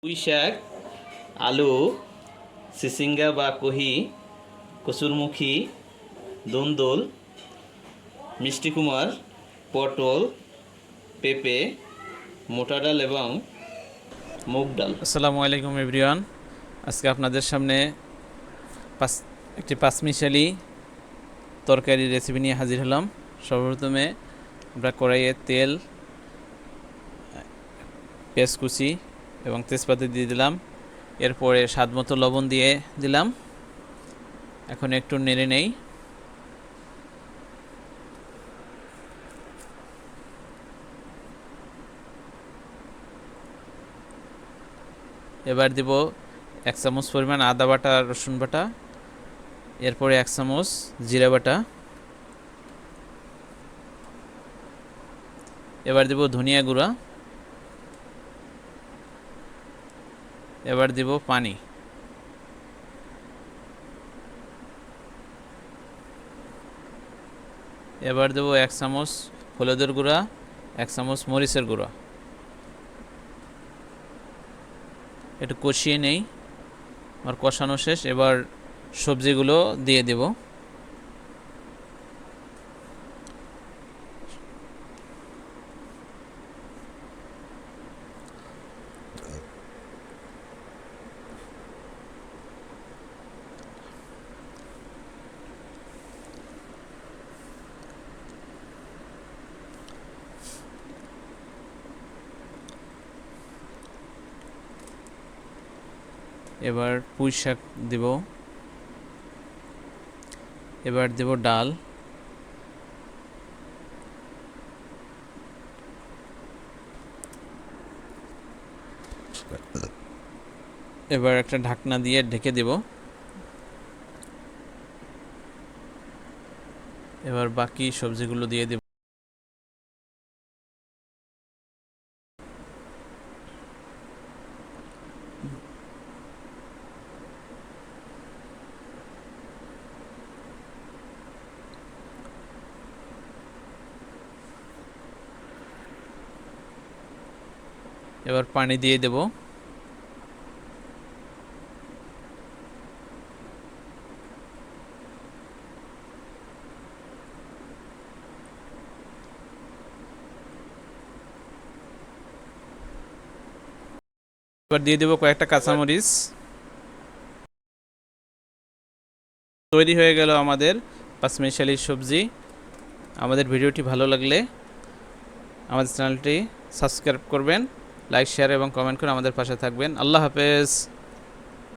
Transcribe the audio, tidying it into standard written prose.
পুঁই শাক, আলু, চিচিঙ্গা বা কহি, কচুরমুখী, দন্দল, মিষ্টি কুমার, পটল, পেঁপে, মোটা ডাল এবং মুগ ডাল। আসসালামু আলাইকুম এভরিওয়ান। আজকে আপনাদের সামনে একটি পাঁচমিশালি তরকারি রেসিপি নিয়ে হাজির হলাম। সর্বপ্রথমে আমরা কড়াইয়ে তেল, পেঁয়াজ কুচি এবং তেজপাতা দিয়ে দিলাম। এরপরে স্বাদমতো লবণ দিয়ে দিলাম। এখন একটু নেড়ে নেই। এবার দিব 1 চামচ পরিমাণ আদা বাটা, রসুন বাটা, এরপরে 1 চামচ জিরা বাটা, এবার দিব ধনিয়া গুঁড়া, এবার দিব পানি, এবার দেব 1 চামচ হলুদের গুঁড়া, 1 চামচ মরিচের গুঁড়া। একটু কষিয়ে নেই। আর কষানো শেষ। এবার সবজিগুলো দিয়ে দেব। এবার পুঁই শাক দেব, এবার দেব ডাল, এবার একটা ঢাকনা দিয়ে ঢেকে দেব। এবার বাকি সবজিগুলো দিয়ে দেব। এবার পানি দিয়ে দেব। এবার দিয়ে দেব কয়েকটা কাঁচামরিচ। তৈরি হয়ে গেল আমাদের পাঁচমিশালি সবজি। আমাদের ভিডিওটি ভালো লাগলে আমাদের চ্যানেলটি সাবস্ক্রাইব করবেন, লাইক, শেয়ার এবং কমেন্ট করে আমাদের পাশে থাকবেন। আল্লাহ হাফেজ।